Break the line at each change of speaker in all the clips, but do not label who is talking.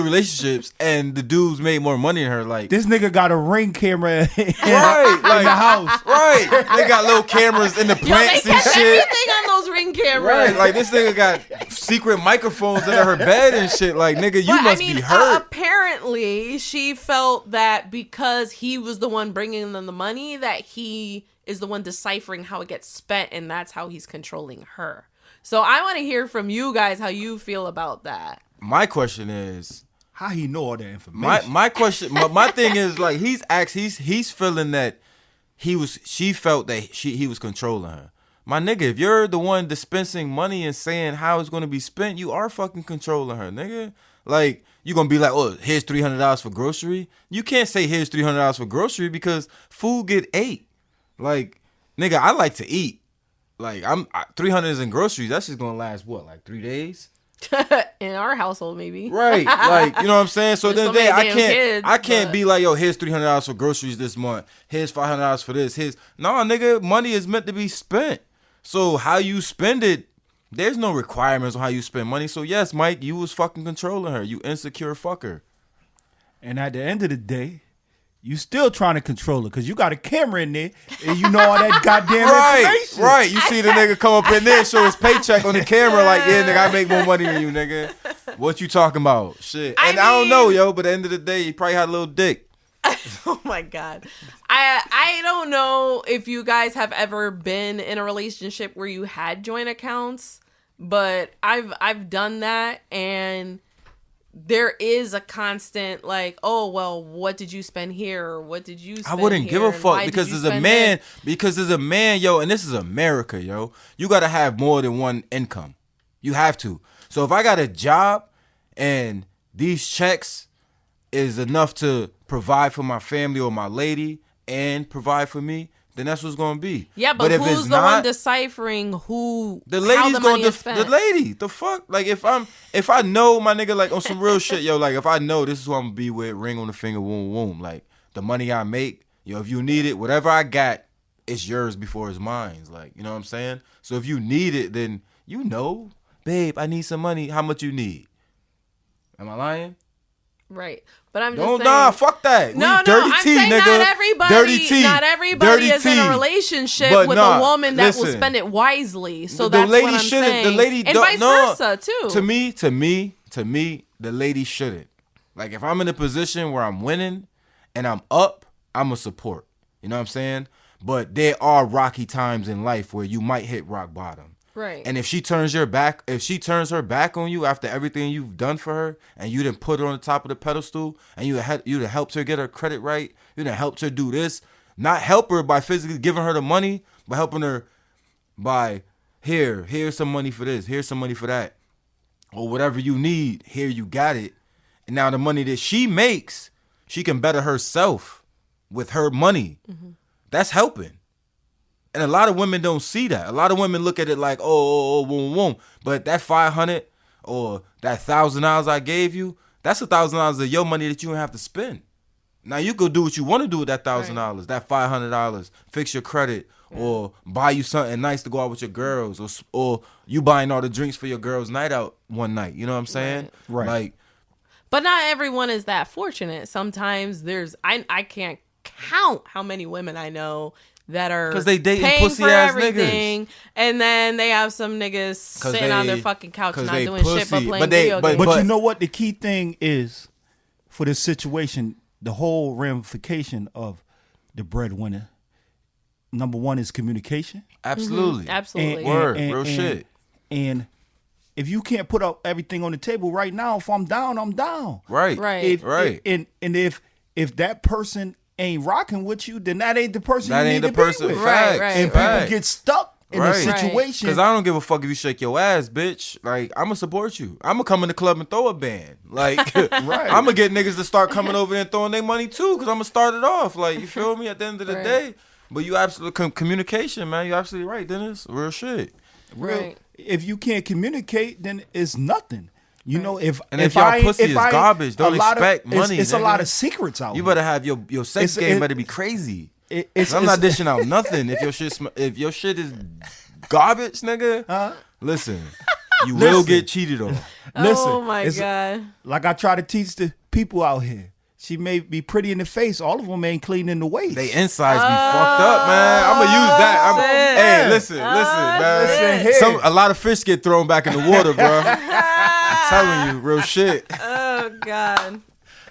relationships and the dudes made more money than her. Like
this nigga got a ring camera in
like
the house.
Right. They got little cameras in the plants and shit.
Everything on those ring cameras.
Right. Like this nigga got secret microphones under her bed and shit. Like nigga, you must be hurt.
Apparently, she felt that because he was the one bringing them the money, that he is the one deciphering how it gets spent, and that's how he's controlling her. So I want to hear from you guys how you feel about that.
My question is,
how he know all that information?
My question, my thing is like he's feeling that she felt that he was controlling her. My nigga, if you're the one dispensing money and saying how it's gonna be spent, you are fucking controlling her, nigga. Like you gonna be like, oh, here's $300 for grocery. You can't say here's $300 for grocery because food get ate. Like nigga, I like to eat. Like I'm 300 in groceries. That's just gonna last what, like 3 days?
In our household, maybe.
Right. Like, you know what I'm saying? So then I can't
but...
be like, yo, here's $300 for groceries this month. Here's $500 for this. No, nigga, money is meant to be spent. So how you spend it, there's no requirements on how you spend money. So yes, Mike, you was fucking controlling her. You insecure fucker.
And at the end of the day, you still trying to control her because you got a camera in there and you know all that goddamn information.
Right. You see the nigga come up in there and show his paycheck on the camera like, yeah, nigga, I make more money than you, nigga. What you talking about? Shit. And I don't know, yo, but at the end of the day, he probably had a little dick.
Oh my God. I don't know if you guys have ever been in a relationship where you had joint accounts, but I've done that, and there is a constant like, oh well, what did you spend here? Or what did you spend
I wouldn't
here?
give a fuck because there's a man, yo, and this is America, yo. You gotta have more than one income. You have to. So if I got a job and these checks is enough to provide for my family or my lady and provide for me, then that's what's gonna be.
Yeah, but
if
who's
it's
the
not,
one deciphering who?
The lady's
going to
the lady. The fuck? Like if I know my nigga like on some real shit, yo, like if I know this is who I'm gonna be with, ring on the finger, woom woom. Like the money I make, yo, if you need it, whatever I got, it's yours before it's mine. Like, you know what I'm saying? So if you need it, then you know, babe, I need some money. How much you need? Am I lying?
Right. But I'm just saying.
Nah, fuck that.
No,
dirty
I'm
tea,
saying
nigga. Dirty tea.
Not everybody is in a relationship with a woman that will spend it wisely. So that's what I'm saying.
The lady
and vice versa, too.
To me, the lady shouldn't. Like, if I'm in a position where I'm winning and I'm up, I'm a support. You know what I'm saying? But there are rocky times in life where you might hit rock bottom.
Right.
And if she turns her back on you after everything you've done for her, and you didn't put her on the top of the pedestal, and you helped her get her credit right, you done helped her do this, not help her by physically giving her the money, but helping her by here's some money for this, here's some money for that, or whatever you need, here you got it. And now the money that she makes, she can better herself with her money. Mm-hmm. That's helping. And a lot of women don't see that. A lot of women look at it like, oh, boom, boom. But that $500 or that $1,000 I gave you, that's $1,000 of your money that you don't have to spend. Now you go do what you want to do with that $1,000, right. That $500, fix your credit, or buy you something nice to go out with your girls, or you buying all the drinks for your girls' night out one night. You know what I'm saying?
Right.
Like,
but not everyone is that fortunate. Sometimes I can't count how many women I know that are because they dating pussy ass niggas, and then they have some niggas sitting on their fucking couch not doing shit but playing video games.
But you know what? The key thing is for this situation, the whole ramification of the breadwinner. Number one is communication.
Absolutely,
absolutely.
Real shit.
And if you can't put up everything on the table right now, if I'm down, I'm down.
Right,
And if that person ain't rocking with you, then that ain't the person
that
you
ain't
need
the
to
person.
be with.
Right.
And people get stuck in a situation.
Because I don't give a fuck if you shake your ass, bitch. Like, I'm going to support you. I'm going to come in the club and throw a band. Like, I'm going to get niggas to start coming over there and throwing their money too, because I'm going to start it off. Like, you feel me? At the end of the day. But you absolutely, communication, man. You're absolutely right, Dennis. Real shit.
Right.
If you can't communicate, then it's nothing. You know, if
y'all pussy is garbage, don't expect money.
It's a lot of secrets out.
You better have your sex game better be crazy. I'm not dishing out nothing. If your shit is garbage, nigga. Listen, You will
Listen.
get cheated on.
Listen,
Oh my
it's
God.
like I try to teach the people out here. She may be pretty in the face. All of them ain't clean in the waist.
They insides be fucked up, man. I'm gonna use that. Hey, listen, man.
Listen here.
A lot of fish get thrown back in the water, bro. I'm telling you, real shit.
Oh God.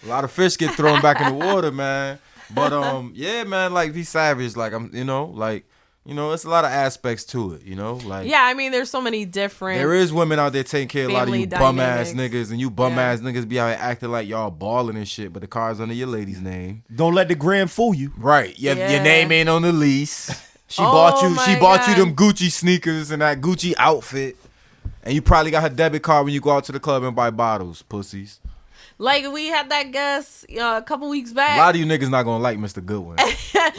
A lot of fish get thrown back in the water, man. But yeah, man, like V Savage, like it's a lot of aspects to it, like
Yeah, I mean, there's so many different.
there is women out there taking care of a lot of
family
you bum ass
dynamics.
niggas, and you bum ass niggas be out here acting like y'all balling and shit, but the car's under your lady's name.
Don't let the gram fool you.
Right. Your
Yeah.
name ain't on the lease. She
Oh
bought you
my
them Gucci sneakers and that Gucci outfit. And you probably got her debit card when you go out to the club and buy bottles, pussies.
Like we had that guest a couple weeks back.
A lot of you niggas not gonna like Mr. Goodwin. A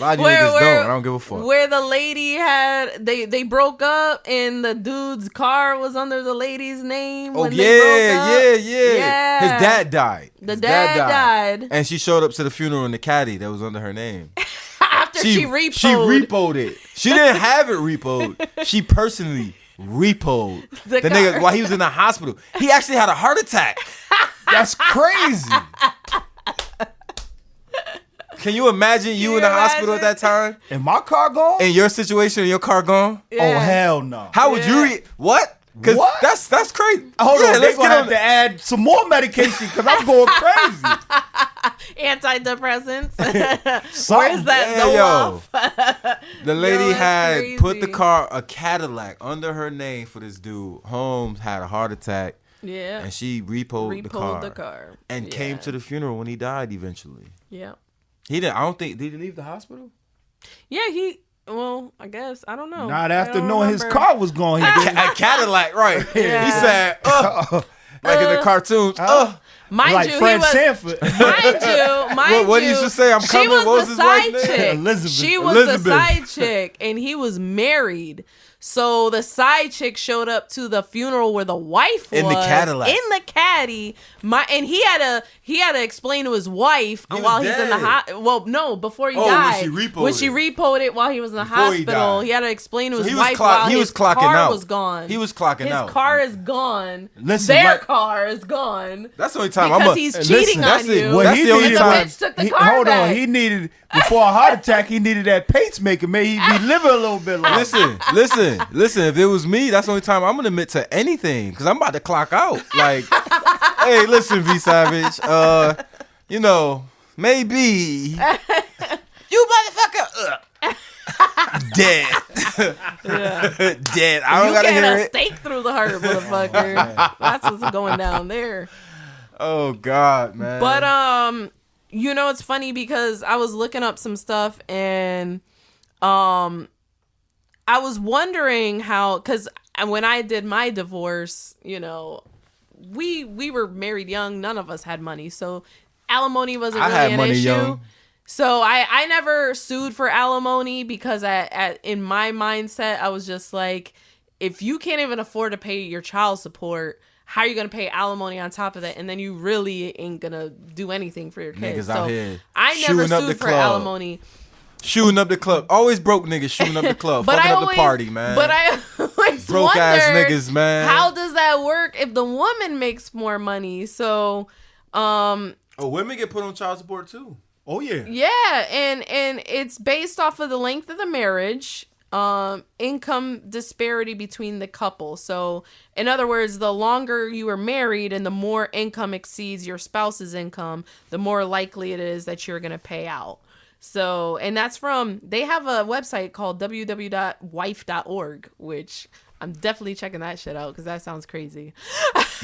lot of you niggas don't. I don't give a fuck.
Where the lady had they broke up and the dude's car was under the lady's name.
Oh
when they broke up.
yeah. His dad died.
The dad died.
And she showed up to the funeral in the caddy that was under her name.
After she repoed.
She repoed it. She didn't have it repoed. She personally repoed
The
the
car.
nigga while he was in the hospital. He actually had a heart attack.
That's crazy.
Can you imagine you
you
in the hospital at
imagine?
that time?
And my car gone?
In your situation, your car gone?
Oh, hell no.
How would you what? Because
What?
that's crazy.
Hold on,
let's
they gonna have to add some more medication because I'm going crazy.
Antidepressants.
Something.
Where's that Zoloft?
The lady
that's
had put the
crazy.
a Cadillac under her name for this dude. Holmes had a heart attack
Yeah.
and she repoed the car. And came to the funeral when he died eventually.
Yeah.
He didn't did he leave the hospital?
Yeah, well, I guess. I don't know.
Not
I
after
don't
knowing his
remember.
car was gone. He didn't.
A Cadillac, right.
Yeah.
He said, like in the cartoons,
Mind
Like
you,
Fred
he was.
Sanford.
What did you used to say? I'm coming.
She was
What was
the
his wife
side
name?
chick.
Elizabeth.
She was
Elizabeth.
the side chick, and he was married. So the side chick showed up to the funeral where the wife was
In the Cadillac.
in the caddy. And he had to explain to his wife
He was
while he's in the
dead.
well, no, before he
Oh, when
died.
she repoed
When she
it.
repoed it while he was in the
Before he
hospital,
died.
he had to explain to
So
his
he was
wife while
he was
his
clocking
car
out.
was gone.
He was clocking
his
out.
car is gone.
Listen,
Their
like-
car is gone.
That's the only time
Because
I'm
he's
listen,
cheating
that's
on
it.
you.
What
That's
he
the only
needed,
time-
bitch took the car
hold
back.
on, he needed before a heart attack. He needed that pacemaker. Maybe he'd be living a little bit longer.
Listen. If it was me, that's the only time I'm gonna admit to anything because I'm about to clock out. Like, hey, listen, V Savage. Maybe you motherfucker. Dead. Dead. I don't
You
gotta
getting
hear
a
it.
stake through the heart, motherfucker. That's what's going down there.
Oh God, man.
But it's funny because I was looking up some stuff and I was wondering how, because when I did my divorce, we were married young. None of us had money, so alimony wasn't
I
really
had
an
money
issue.
young.
So I never sued for alimony because in my mindset I was just like, if you can't even afford to pay your child support, how are you gonna pay alimony on top of that? And then you really ain't gonna do anything for your kids.
Niggas out here
I never
shooting up the
sued for
club.
alimony.
Shooting up the club. Always broke niggas shooting up the club. Fucking up the party, man.
But I always
Broke ass
wondered,
niggas, man.
how does that work if the woman makes more money? So,
women get put on child support too.
Oh yeah.
yeah, and it's based off of the length of the marriage, income disparity between the couple. So, in other words, the longer you are married and the more income exceeds your spouse's income, the more likely it is that you're going to pay out. So, and that's they have a website called www.wife.org, which I'm definitely checking that shit out because that sounds crazy.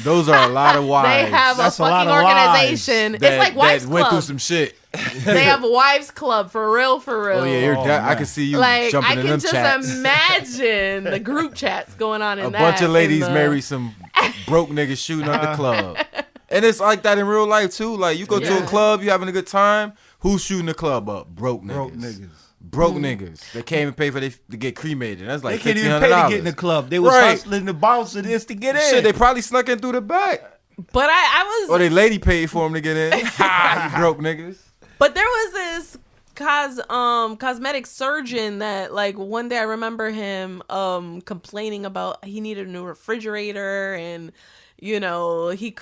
Those are a lot of wives.
They have
That's
a
a lot
fucking
of lies
organization. It's
that-
like Wives
that went through
Club.
some shit.
They have a Wives Club for real, for real.
Oh yeah,
Oh,
I
man.
can see you
Like,
jumping
I
in
can
them
just
chats.
imagine the group chats going on in
A
that.
bunch of
in
ladies
the-
marry some broke niggas shooting up the club. And it's like that in real life too. Like you go to a
Yeah.
club, you having a good time. Who's shooting the club up? Broke niggas.
Broke niggas.
Broke niggas. They came and paid to get cremated. That's
They
like
can't even
$1,500.
pay to get in the club. They was
Right.
hustling the bounce of this to get in.
Shit, they probably snuck in through the back.
But I was.
Or they lady paid for them to get in. Ha, you broke niggas.
But there was this cosmetic surgeon that like one day I remember him complaining about he needed a new refrigerator and you know he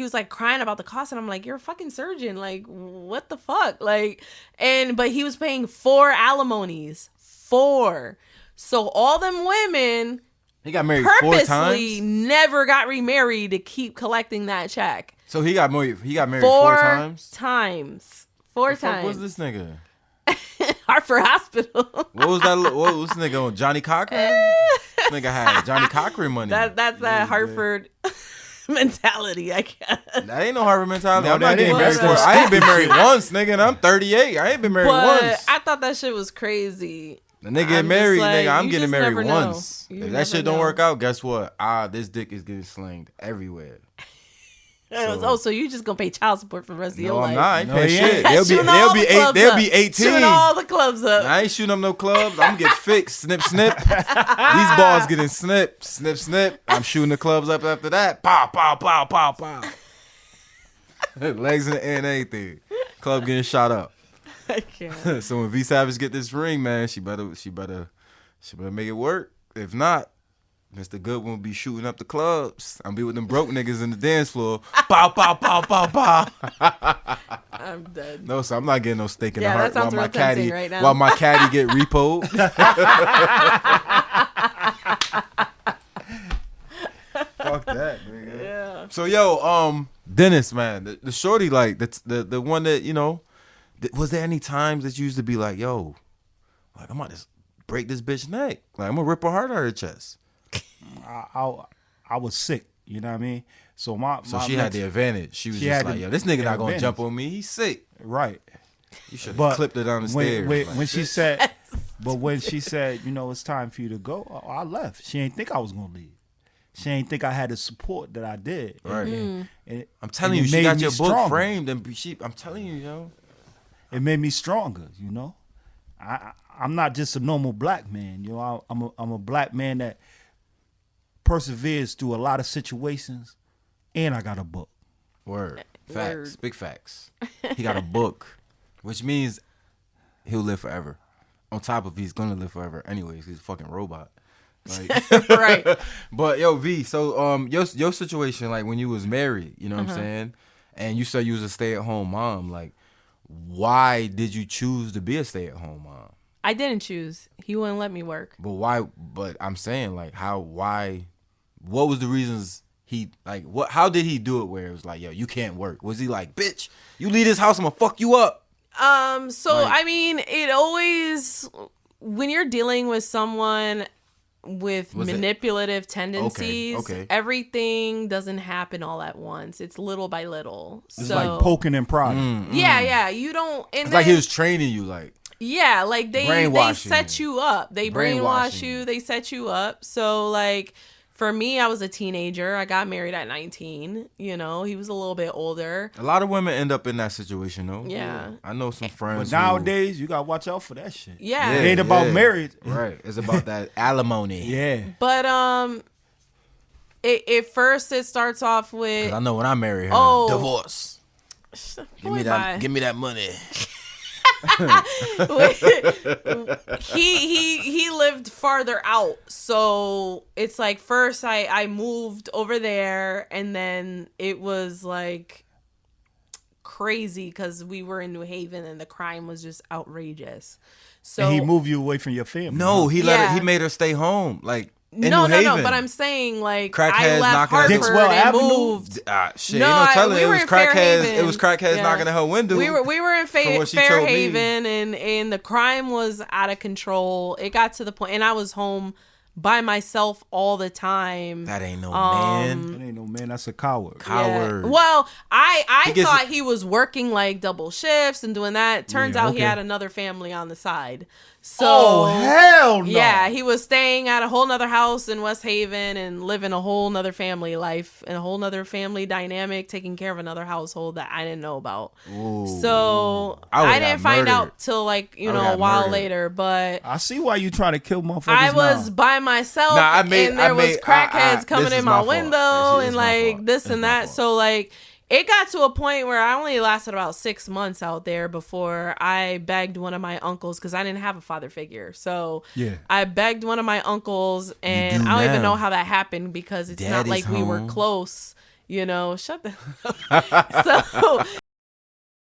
was like crying about the cost and I'm like, you're a fucking surgeon, like what the fuck, like, but he was paying 4 alimonies, 4. So all them women
He got married 4
purposely
times.
never got remarried to keep collecting that check.
So he got married 4
4
times.
4
The fuck
times.
was this nigga?
Hartford Hospital.
What was that? What was this nigga on Johnny Cochran? This nigga had Johnny Cochran money.
That's that Hartford mentality, I guess.
That ain't no Harvard mentality.
No,
I'm not
that
getting
ain't.
married
That's
for. I ain't been married once, nigga, and I'm 38. I ain't been married
But
once.
I thought that shit was crazy.
The nigga
I'm
get
just
married,
like,
nigga. I'm
you
getting
just
married
never know.
once.
You
If
never
that shit don't
know.
work out, guess what? This dick is getting slinged everywhere.
So you just gonna pay child support for the rest of your
No,
life?
I'm not. I ain't
No,
paying
he
shit.
ain't.
They'll
Shooting all the clubs
they'll
up.
be 18.
Shooting all the clubs up.
I ain't shooting up no clubs. I'm gonna get fixed. Snip, snip. These balls getting snipped. Snip, snip. I'm shooting the clubs up after that. Pow, pow, pow, pow, pow. Legs in the air and everything. Club getting shot up.
I can't.
So when V Savage get this ring, man, she better make it work. If not, Mr. Goodwin will be shooting up the clubs. I'm be with them broke niggas in the dance floor. Pow, pow, pow, pow, pow.
I'm dead.
No, so I'm not getting no steak in
Yeah,
the
that
heart
sounds real tempting right now.
while my caddy get repoed. Fuck that, nigga.
Yeah.
So yo, Dennis, man, the shorty, like the one that you know, was there any times that you used to be like, yo, like I'm about to break this bitch neck, like I'm gonna rip her heart out of her chest.
I was sick. You know what I mean? So
She had the advantage. She was just like, yo, this nigga not gonna
advantage.
jump on me. He's sick.
Right.
You should have
But
clipped it down the stairs.
when she said, when she said, you know, it's time for you to go, I left. She ain't think I was gonna leave. She ain't think I had the support that I did.
Right.
And
I'm telling
and
you,
it
she
made
got
me
your book
stronger.
framed, and I'm telling you, yo.
It made me stronger. You know, I'm not just a normal black man. You know, I'm a black man that perseveres through a lot of situations, and I got a book.
Word. Facts.
Word.
Big facts. He got a book, which means he'll live forever. On top of he's gonna live forever anyways. He's a fucking robot. Like,
Right.
But yo, V, so your situation, like when you was married, you know what I'm saying? And you said you was a stay-at-home mom, like why did you choose to be a stay-at-home mom?
I didn't choose. He wouldn't let me work.
But why? But I'm saying, like, why? What was the reasons he, like, how did he do it where it was like, yo, you can't work? Was he like, bitch, you leave this house, I'm gonna fuck you up?
So
Like-
I mean, it always, when you're dealing with someone with
Was it-
manipulative tendencies,
okay.
everything doesn't happen all at once. It's little by little.
It's
so
like poking and prodding.
yeah, you don't. And
It's like he
then-
was training you, like,
Yeah, like they
Brainwashing
set
you.
you up. They brainwash
Brainwashing
you.
you.
They set you up. So like for me, I was a teenager. I got married at 19. You know, he was a little bit older.
a lot of women end up in that situation, though.
Yeah.
I know some friends.
But nowadays, you gotta watch out for that shit.
Yeah.
It ain't about marriage.
Right. It's about that alimony.
Yeah.
But it first it starts off
'Cause
with
I know when I marry her,
Oh.
divorce. Give me that money.
he lived farther out, so it's like first I moved over there, and then it was like crazy because we were in New Haven and the crime was just outrageous. So
And he moved you away from your family.
No, he
Yeah.
he made her stay home, like in
no,
New Haven.
but I'm saying like
Crackheads
I left
knocking at the-
Hartford
Dixwell
and
Avenue?
moved.
Shit,
No,
ain't no telling.
we
It
were
was
in Fair
crackheads.
Haven.
It was crackheads
Yeah.
knocking at her window.
We were in
From what she
Fair
told me.
Haven, and the crime was out of control. It got to the point, and I was home by myself all the time.
That ain't no man.
That ain't no man. That's a coward.
Yeah.
Coward.
Well, I
He gets
thought
it-
he was working like double shifts and doing that. Turns
Yeah,
out he
okay.
had another family on the side. So
Oh hell no!
yeah, he was staying at a whole nother house in West Haven and living a whole nother family life and a whole nother family dynamic, taking care of another household that I didn't know about.
Ooh.
So
I would've
I didn't
got
find
murdered.
out till like,
I would've
a
got
while
murdered.
later, but
I see why you trying to kill motherfuckers.
I was
now.
by myself,
Nah, I made-
and there
I
was
made-
crackheads coming
this
in
is
my
my fault.
window
This is
and
my
like
fault.
this
This
and
is my
that.
fault.
So like it got to a point where I only lasted about 6 months out there before I begged one of my uncles, because I didn't have a father figure. So
Yeah.
I begged one of my uncles, and
do
I don't even
now.
know how that happened, because it's not
Daddy's
like we were
home.
close. You know, shut the so